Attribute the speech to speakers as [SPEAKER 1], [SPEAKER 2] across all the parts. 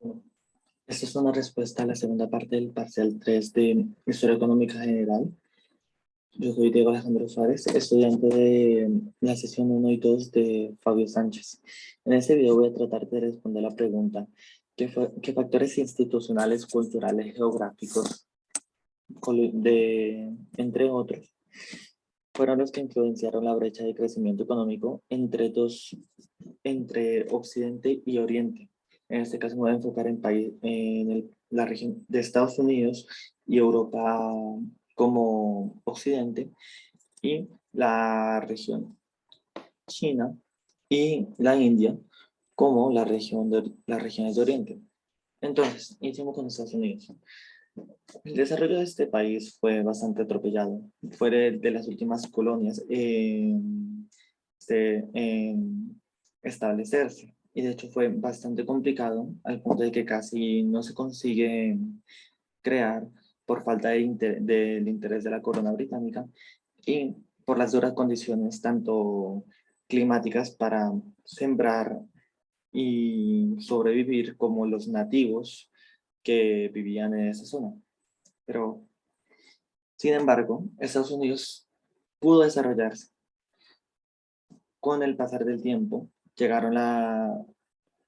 [SPEAKER 1] Bueno, esta es una respuesta a la segunda parte del parcial 3 de Historia Económica General. Yo soy Diego Alejandro Suárez, estudiante de la sesión 1 y 2 de Fabio Sánchez. En este video voy a tratar de responder la pregunta: ¿qué factores institucionales, culturales, geográficos, entre otros, fueron los que influenciaron la brecha de crecimiento económico entre Occidente y Oriente? En este caso me voy a enfocar la región de Estados Unidos y Europa como Occidente, y la región China y la India como las regiones de Oriente. Entonces, iniciamos con Estados Unidos. El desarrollo de este país fue bastante atropellado. Fue de las últimas colonias en establecerse. Y de hecho fue bastante complicado, al punto de que casi no se consigue crear por falta del interés de la corona británica y por las duras condiciones tanto climáticas para sembrar y sobrevivir, como los nativos que vivían en esa zona. Pero, sin embargo, Estados Unidos pudo desarrollarse. Con el pasar del tiempo, llegaron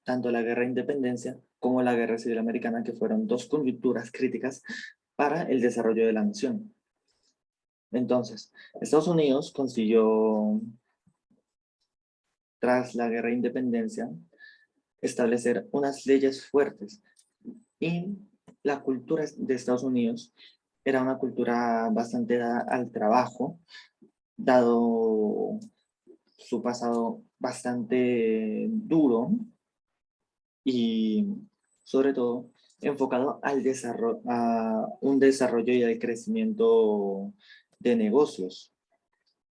[SPEAKER 1] tanto la Guerra de Independencia como la Guerra Civil Americana, que fueron dos coyunturas críticas para el desarrollo de la nación. Entonces, Estados Unidos consiguió, tras la Guerra de Independencia, establecer unas leyes fuertes, y la cultura de Estados Unidos era una cultura bastante dada al trabajo, dado su pasado bastante duro y sobre todo enfocado a un desarrollo y al crecimiento de negocios.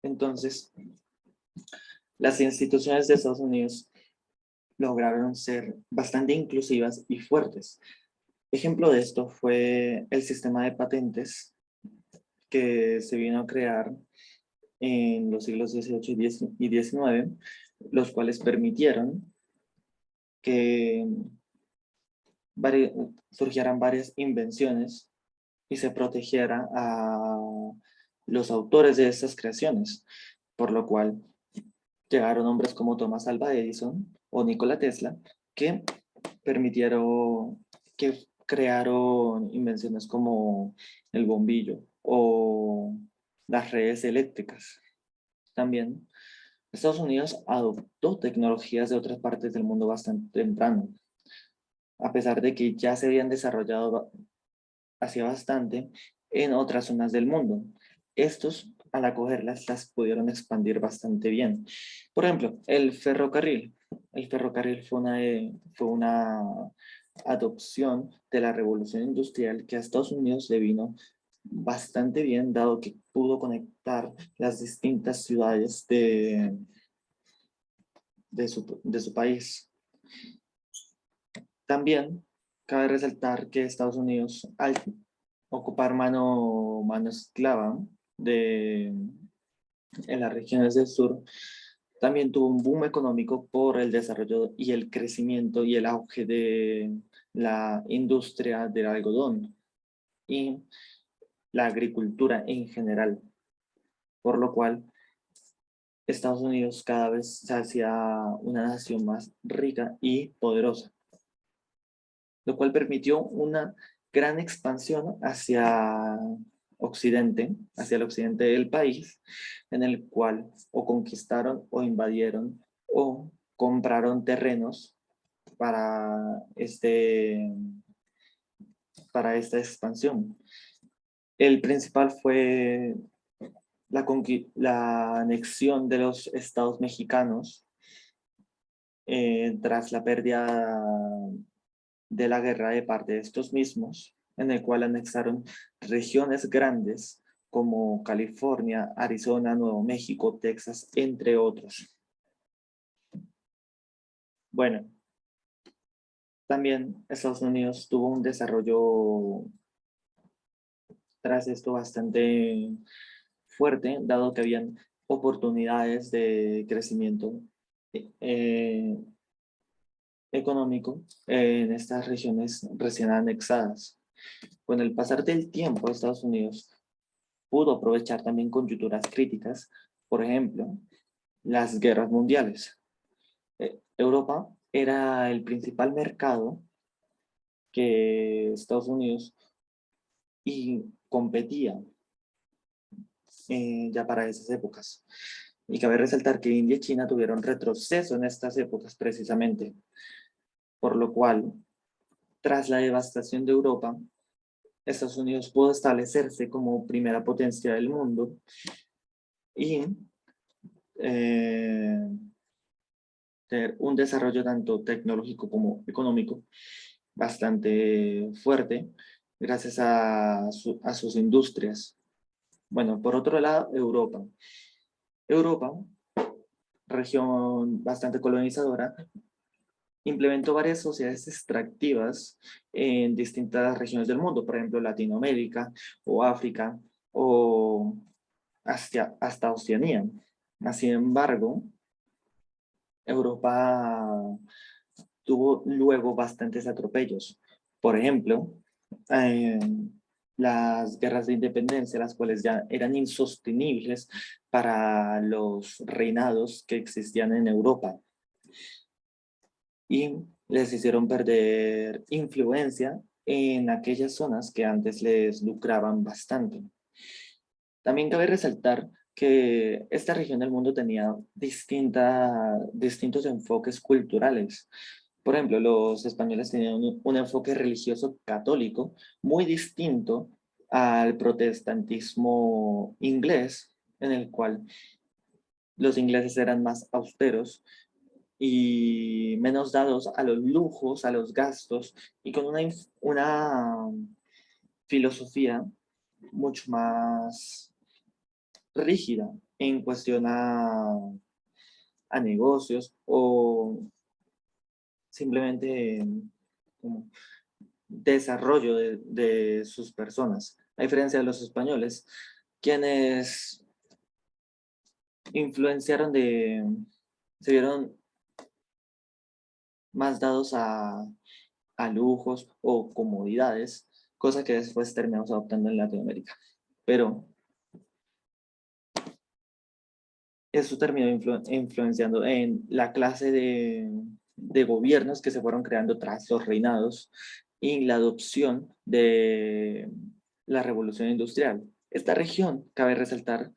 [SPEAKER 1] Entonces, las instituciones de Estados Unidos lograron ser bastante inclusivas y fuertes. Ejemplo de esto fue el sistema de patentes que se vino a crear en los siglos XVIII y XIX, los cuales permitieron que surgieran varias invenciones y se protegiera a los autores de estas creaciones, por lo cual llegaron hombres como Thomas Alva Edison o Nikola Tesla, que que crearon invenciones como el bombillo o las redes eléctricas. También Estados Unidos adoptó tecnologías de otras partes del mundo bastante temprano, a pesar de que ya se habían desarrollado hacía bastante en otras zonas del mundo. Estos, al acogerlas, las pudieron expandir bastante bien. Por ejemplo, el ferrocarril. El ferrocarril fue una adopción de la revolución industrial que a Estados Unidos le vino bastante bien, dado que pudo conectar las distintas ciudades de su país. También cabe resaltar que Estados Unidos, al ocupar mano esclava en las regiones del sur, también tuvo un boom económico por el desarrollo y el crecimiento y el auge de la industria del algodón y la agricultura en general, por lo cual Estados Unidos cada vez se hacía una nación más rica y poderosa, lo cual permitió una gran expansión hacia el occidente del país, en el cual o conquistaron o invadieron o compraron terrenos para, para esta expansión. El principal fue la anexión de los estados mexicanos tras la pérdida de la guerra de parte de estos mismos, en el cual anexaron regiones grandes como California, Arizona, Nuevo México, Texas, entre otros. Bueno, también Estados Unidos tuvo un desarrollo tras esto bastante fuerte, dado que habían oportunidades de crecimiento eh, económico en estas regiones recién anexadas. Con el pasar del tiempo, Estados Unidos pudo aprovechar también coyunturas críticas, por ejemplo, las guerras mundiales. Europa era el principal mercado que Estados Unidos y competía ya para esas épocas. Y cabe resaltar que India y China tuvieron retroceso en estas épocas precisamente, por lo cual, tras la devastación de Europa, Estados Unidos pudo establecerse como primera potencia del mundo y eh, tener un desarrollo tanto tecnológico como económico bastante fuerte gracias a sus industrias. Bueno, por otro lado, Europa. Europa, región bastante colonizadora, implementó varias sociedades extractivas en distintas regiones del mundo, por ejemplo, Latinoamérica o África o hasta Oceanía. Sin embargo, Europa tuvo luego bastantes atropellos. Por ejemplo, eh, las guerras de independencia, las cuales ya eran insostenibles para los reinados que existían en Europa y les hicieron perder influencia en aquellas zonas que antes les lucraban bastante. También cabe resaltar que esta región del mundo tenía distintos enfoques culturales. Por ejemplo, los españoles tenían un enfoque religioso católico muy distinto al protestantismo inglés, en el cual los ingleses eran más austeros y menos dados a los lujos, a los gastos, y con una filosofía mucho más rígida en cuestión a negocios o simplemente como desarrollo de sus personas, a diferencia de los españoles, quienes influenciaron se vieron más dados a lujos o comodidades, cosa que después terminamos adoptando en Latinoamérica. Pero eso terminó influenciando en la clase de gobiernos que se fueron creando tras los reinados y la adopción de la revolución industrial. Esta región, cabe resaltar,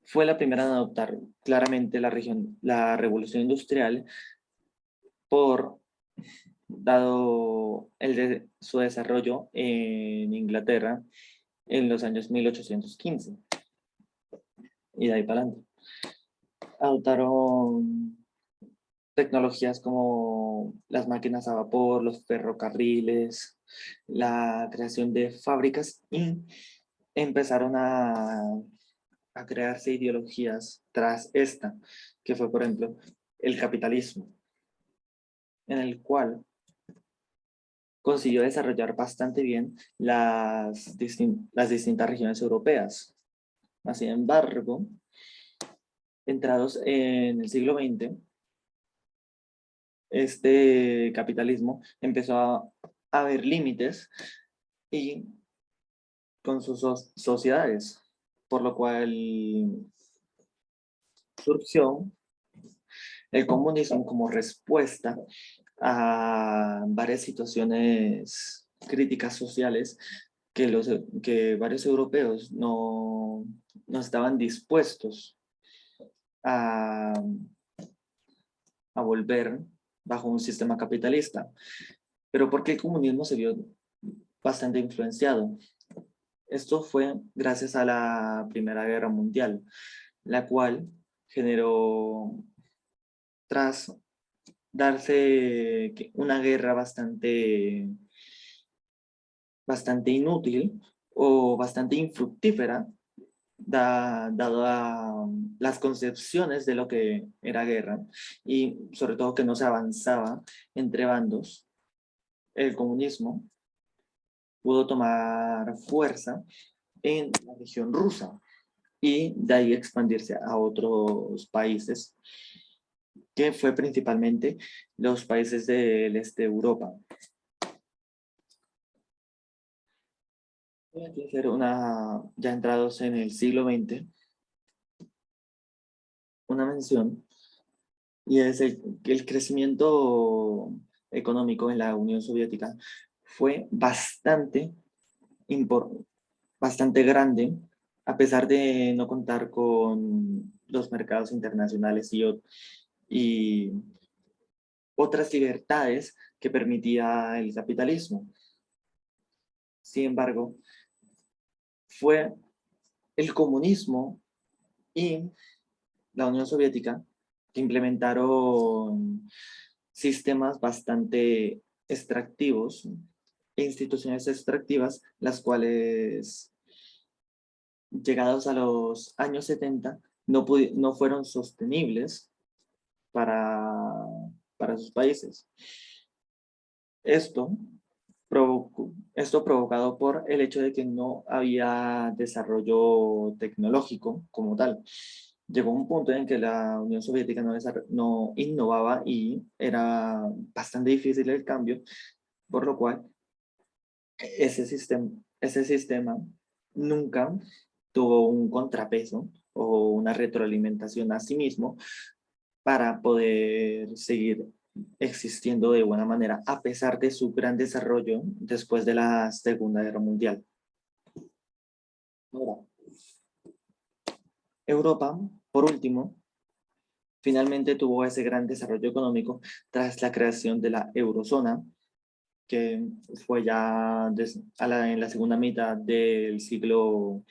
[SPEAKER 1] fue la primera en adoptar claramente la revolución industrial por dado su desarrollo en Inglaterra en los años 1815 y de ahí para adelante. Adoptaron tecnologías como las máquinas a vapor, los ferrocarriles, la creación de fábricas y empezaron a crearse ideologías tras esta, que fue, por ejemplo, el capitalismo, en el cual consiguió desarrollar bastante bien las distintas regiones europeas. Sin embargo, entrados en el siglo XX, este capitalismo empezó a ver límites y con sus sociedades, por lo cual surgió el comunismo como respuesta a varias situaciones críticas sociales que varios europeos no estaban dispuestos a, a volver bajo un sistema capitalista. Pero ¿por qué el comunismo se vio bastante influenciado? Esto fue gracias a la Primera Guerra Mundial, la cual generó, tras darse una guerra bastante inútil o bastante infructífera, dado a las concepciones de lo que era guerra y sobre todo que no se avanzaba entre bandos, el comunismo pudo tomar fuerza en la región rusa y de ahí expandirse a otros países que fue principalmente los países del este de Europa. Voy a hacer ya entrados en el siglo XX, una mención, y es que el crecimiento económico en la Unión Soviética fue bastante grande, a pesar de no contar con los mercados internacionales y otras libertades que permitía el capitalismo. Sin embargo, fue el comunismo y la Unión Soviética que implementaron sistemas bastante extractivos e instituciones extractivas, las cuales, llegados a los años 70, no fueron sostenibles para, para sus países. Esto provocado por el hecho de que no había desarrollo tecnológico como tal. Llegó un punto en que la Unión Soviética no innovaba y era bastante difícil el cambio, por lo cual ese sistema nunca tuvo un contrapeso o una retroalimentación a sí mismo para poder seguir existiendo de buena manera, a pesar de su gran desarrollo después de la Segunda Guerra Mundial. Ahora, Europa, por último, finalmente tuvo ese gran desarrollo económico tras la creación de la eurozona, que fue ya en la segunda mitad del siglo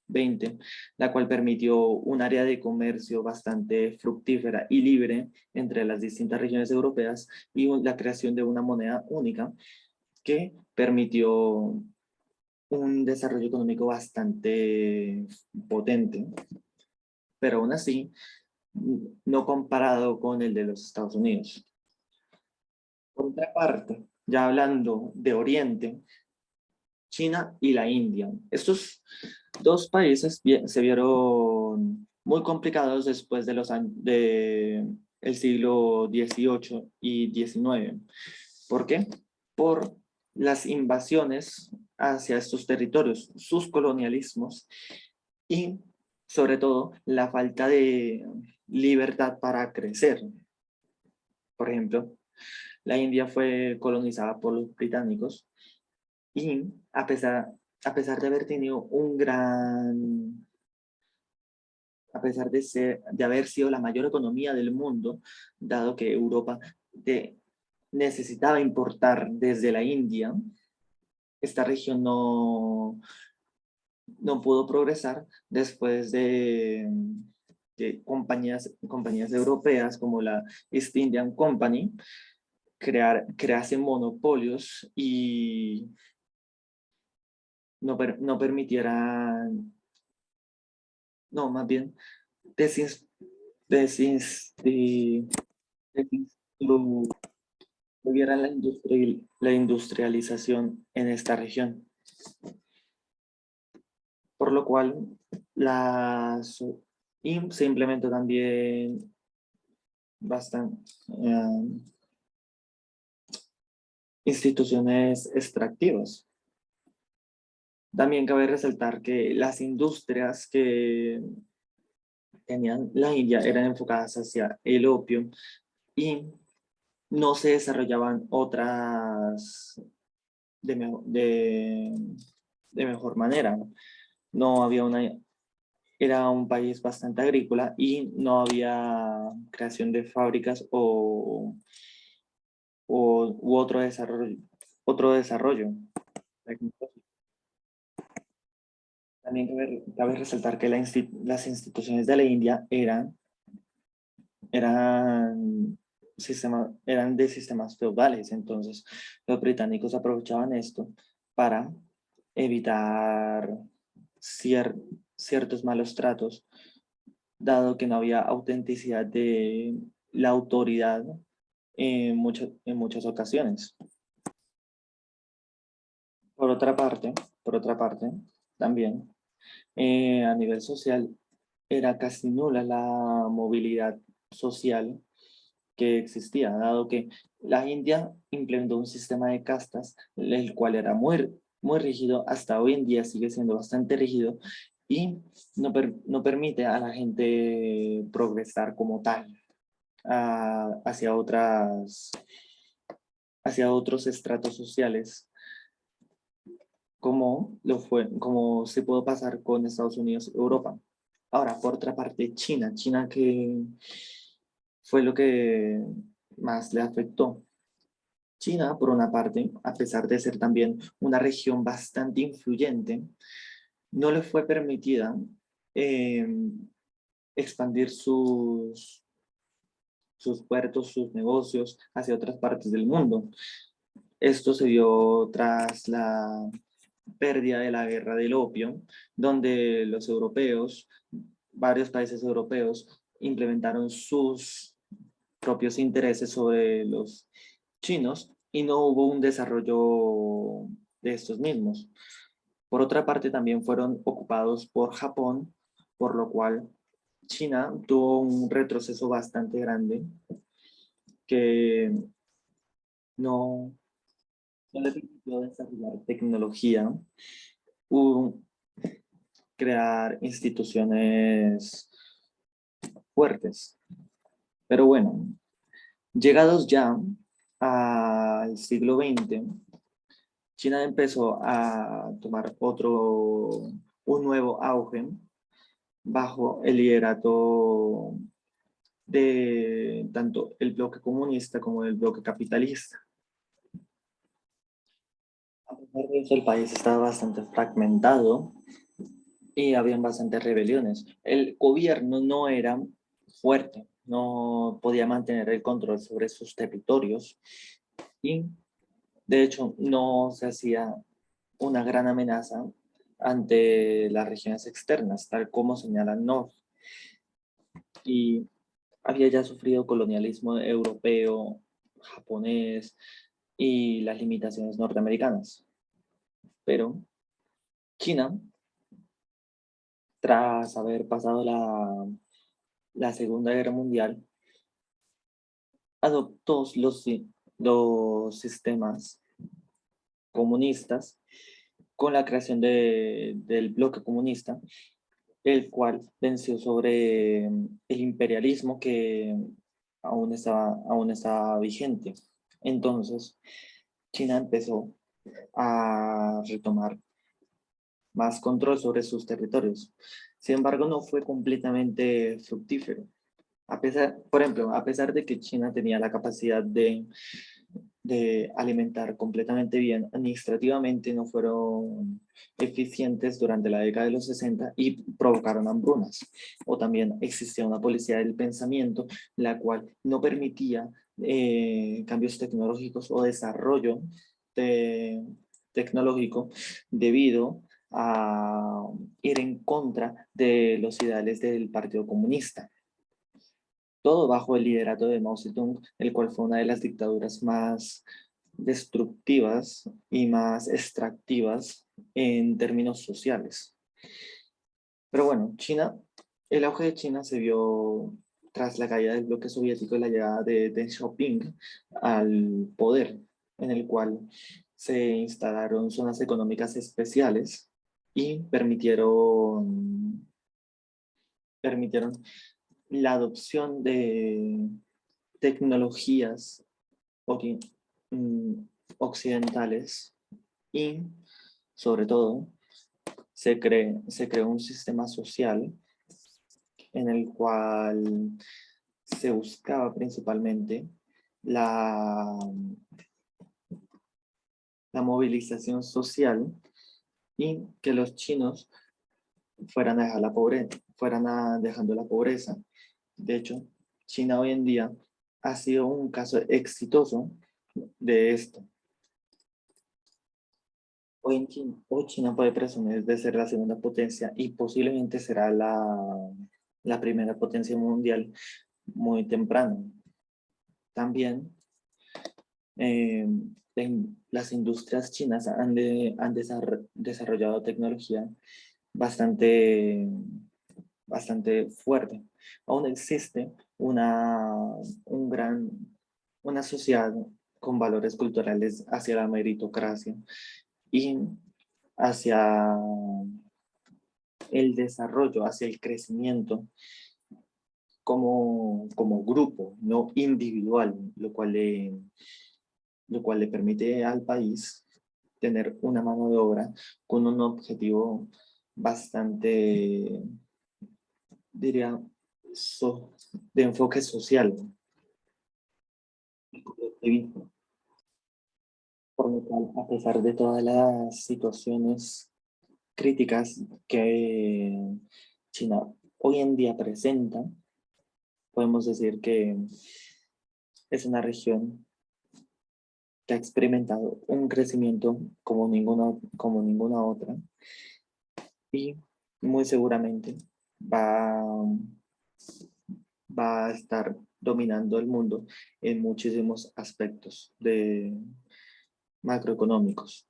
[SPEAKER 1] XX, la cual permitió un área de comercio bastante fructífera y libre entre las distintas regiones europeas y la creación de una moneda única que permitió un desarrollo económico bastante potente, pero aún así no comparado con el de los Estados Unidos. Por otra parte, ya hablando de Oriente, China y la India. Estos dos países se vieron muy complicados después de el siglo XVIII y XIX. ¿Por qué? Por las invasiones hacia estos territorios, sus colonialismos y, sobre todo, la falta de libertad para crecer. Por ejemplo, la India fue colonizada por los británicos y a pesar de haber tenido a pesar de haber sido la mayor economía del mundo, dado que Europa necesitaba importar desde la India, esta región no pudo progresar después de que compañías europeas como la East Indian Company creasen monopolios y no permitieran, no, más bien, desinst, desinsti- desinstru- tuvieran la industrialización en esta región. Por lo cual, se implementó también bastante instituciones extractivas. También cabe resaltar que las industrias que tenían la India eran enfocadas hacia el opio y no se desarrollaban otras de mejor manera. No había era un país bastante agrícola y no había creación de fábricas u otro desarrollo tecnológico. También cabe resaltar que las instituciones de la India eran, eran de sistemas feudales, entonces los británicos aprovechaban esto para evitar cier- ciertos malos tratos, dado que no había autenticidad de la autoridad en muchas ocasiones. Por otra parte, también a nivel social era casi nula la movilidad social que existía, dado que la India implementó un sistema de castas, el cual era muy rígido, hasta hoy en día sigue siendo bastante rígido y no permite a la gente progresar como tal hacia hacia otros estratos sociales, como se pudo pasar con Estados Unidos y Europa. Ahora, por otra parte, China que fue lo que más le afectó. China, por una parte, a pesar de ser también una región bastante influyente, no le fue permitida eh, expandir sus puertos, sus negocios hacia otras partes del mundo. Esto se dio tras la pérdida de la guerra del opio, donde los europeos, varios países europeos, implementaron sus propios intereses sobre los chinos y no hubo un desarrollo de estos mismos. Por otra parte, también fueron ocupados por Japón, por lo cual China tuvo un retroceso bastante grande que no, no le permitió desarrollar tecnología, o crear instituciones fuertes. Pero bueno, llegados ya al siglo XX, China empezó a tomar un nuevo auge bajo el liderato de tanto el bloque comunista como el bloque capitalista. A pesar de eso, el país estaba bastante fragmentado y habían bastantes rebeliones. El gobierno no era fuerte, no podía mantener el control sobre sus territorios y de hecho no se hacía una gran amenaza ante las regiones externas, tal como señalan North. Y había ya sufrido colonialismo europeo, japonés y las limitaciones norteamericanas. Pero China, tras haber pasado la Segunda Guerra Mundial, adoptó los sistemas comunistas con la creación del bloque comunista, el cual venció sobre el imperialismo que aún estaba vigente. Entonces, China empezó a retomar más control sobre sus territorios. Sin embargo, no fue completamente fructífero. Por ejemplo, a pesar de que China tenía la capacidad de alimentar completamente bien, administrativamente no fueron eficientes durante la década de los 60 y provocaron hambrunas. O también existía una policía del pensamiento, la cual no permitía cambios tecnológicos o desarrollo de, tecnológico debido a ir en contra de los ideales del Partido Comunista. Todo bajo el liderato de Mao Zedong, el cual fue una de las dictaduras más destructivas y más extractivas en términos sociales. Pero bueno, el auge de China se vio tras la caída del bloque soviético y la llegada de Deng Xiaoping al poder, en el cual se instalaron zonas económicas especiales y permitieron la adopción de tecnologías mm, occidentales y, sobre todo, se creó un sistema social en el cual se buscaba principalmente la, la movilización social y que los chinos fueran dejando la pobreza. De hecho, China hoy en día ha sido un caso exitoso de esto. Hoy China puede presumir de ser la segunda potencia y posiblemente será la primera potencia mundial muy temprano. También eh, las industrias chinas han desarrollado tecnología bastante, bastante fuerte. Aún existe una, una sociedad con valores culturales hacia la meritocracia y hacia el desarrollo, hacia el crecimiento como grupo, no individual, lo cual le permite al país tener una mano de obra con un objetivo bastante, diría, de enfoque social. Por lo cual, a pesar de todas las situaciones críticas que China hoy en día presenta, podemos decir que es una región que ha experimentado un crecimiento como ninguna otra y muy seguramente va, va a estar dominando el mundo en muchísimos aspectos macroeconómicos.